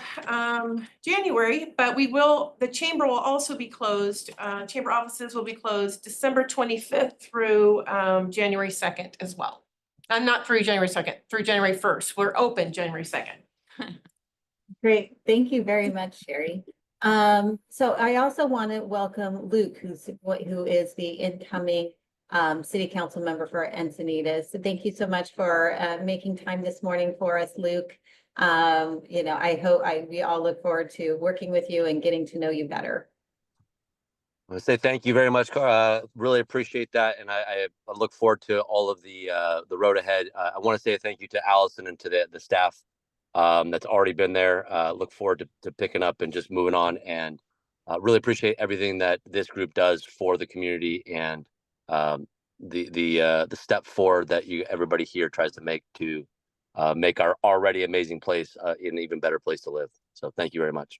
January, but the chamber will also be closed. Chamber offices will be closed December 25th through January 2nd as well. Not through January 2nd, through January 1st. We're open January 2nd. Great. Thank you very much, Sherry. So I also want to welcome Luke, who is the incoming city council member for Encinitas. So thank you so much for making time this morning for us, Luke. I hope we all look forward to working with you and getting to know you better. I say thank you very much. Really appreciate that, and I look forward to all of the road ahead. I want to say thank you to Allison and to the staff that's already been there. Look forward to picking up and just moving on, and really appreciate everything that this group does for the community and the step forward that everybody here tries to make to make our already amazing place an even better place to live. So thank you very much.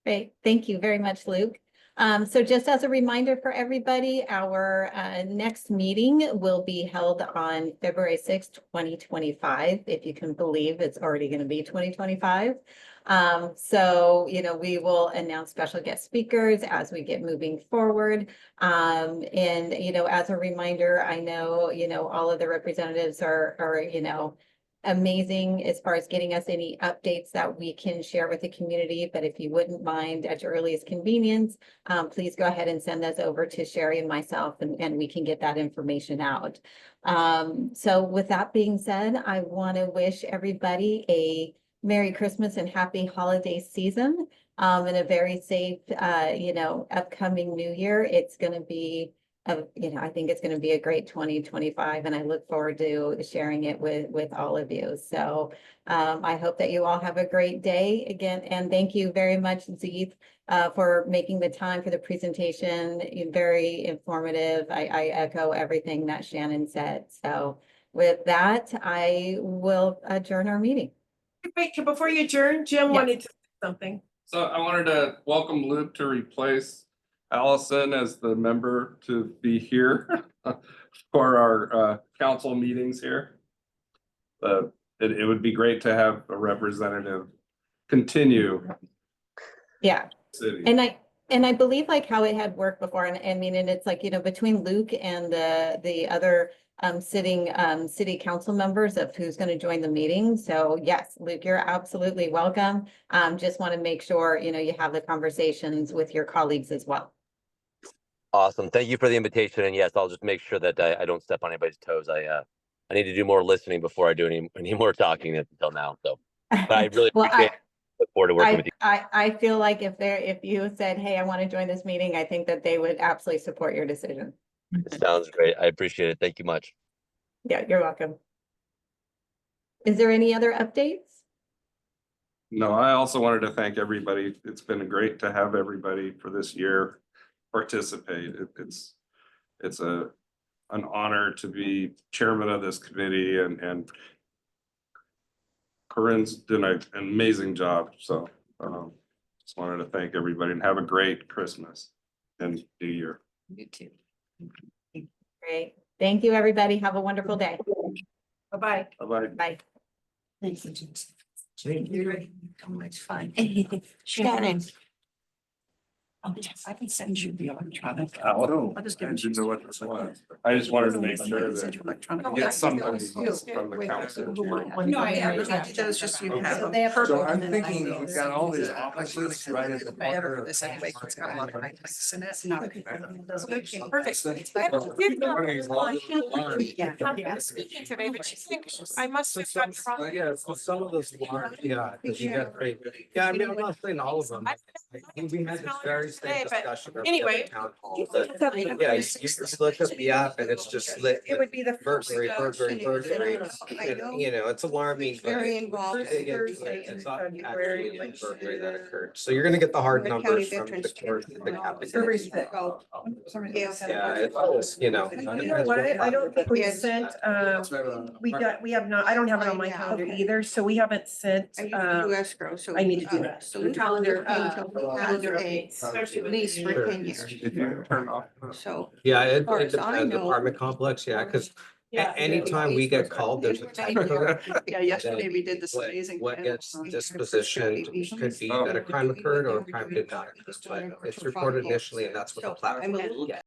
Great. Thank you very much, Luke. So just as a reminder for everybody, our next meeting will be held on February 6th, 2025. If you can believe it's already going to be 2025. So, we will announce special guest speakers as we get moving forward. And, as a reminder, I know, all of the representatives are amazing as far as getting us any updates that we can share with the community. But if you wouldn't mind, at your earliest convenience, please go ahead and send those over to Sherry and myself, and we can get that information out. So with that being said, I want to wish everybody a Merry Christmas and happy holiday season, and a very safe, upcoming new year. It's going to be I think it's going to be a great 2025, and I look forward to sharing it with all of you. So I hope that you all have a great day again. And thank you very much, Zeeth, for making the time for the presentation. Very informative. I echo everything that Shannon said. So with that, I will adjourn our meeting. Wait, before you adjourn, Jim wanted to say something. So I wanted to welcome Luke to replace Allison as the member to be here for our council meetings here. It would be great to have a representative continue. Yeah. City. And I believe like how it had worked before, and it's like, between Luke and the other sitting city council members of who's going to join the meeting. So yes, Luke, you're absolutely welcome. Just want to make sure, you have the conversations with your colleagues as well. Awesome. Thank you for the invitation. And yes, I'll just make sure that I don't step on anybody's toes. I need to do more listening before I do any more talking until now. So, but I really appreciate it. Look forward to working with you. I feel like if you said, hey, I want to join this meeting, I think that they would absolutely support your decision. Sounds great. I appreciate it. Thank you much. Yeah, you're welcome. Is there any other updates? No, I also wanted to thank everybody. It's been great to have everybody for this year participate. It's an honor to be chairman of this committee and Corinne's done an amazing job. So just wanted to thank everybody and have a great Christmas and New Year. You too. Great. Thank you, everybody. Have a wonderful day. Bye-bye. Bye-bye. Bye. Thanks. You're much fun. Shannon. I can send you the electronic. Oh, I'll just I give it to didn't you. know what this was. I just wanted to make sure Send you that electronic. you get somebody from the council. No, I did those just so you have. them. So I'm thinking we've got all these offices right at the Better corner. for this anyway, 'cause it's got a lot of highlights in it. It's not. Speaking today, but she thinks I must have got drunk. Yeah, so some of those large, yeah, because you got great, yeah, I mean, I'm not saying all of them. We had this very same discussion. of the Anyway. town hall, that- Yeah, you look up the app and it's just lit. It would be the first. Burglary, burglary. I know. You know, it's alarming, but Very involved Thursday in it's not February, actually a which burglary is that occurred. So you're gonna get the hard the county numbers from veterans the court. Yeah. Yeah, it's always, you know. You know what, I don't think we sent, we have not, I don't have it on my calendar either, so we haven't sent, I usually do escrow, so. I need to do that. So the calendar, calendar A, at least for 10 years. So. Yeah, it far it as I depends, know- apartment complex, yeah, because Yeah. anytime we get called, there's a type code. Yeah, yesterday we did this What- amazing. What panel gets on dispositioned could be that a crime occurred or a crime did not, occur, but it's reported initially and that's what the So I'm a platform little gets.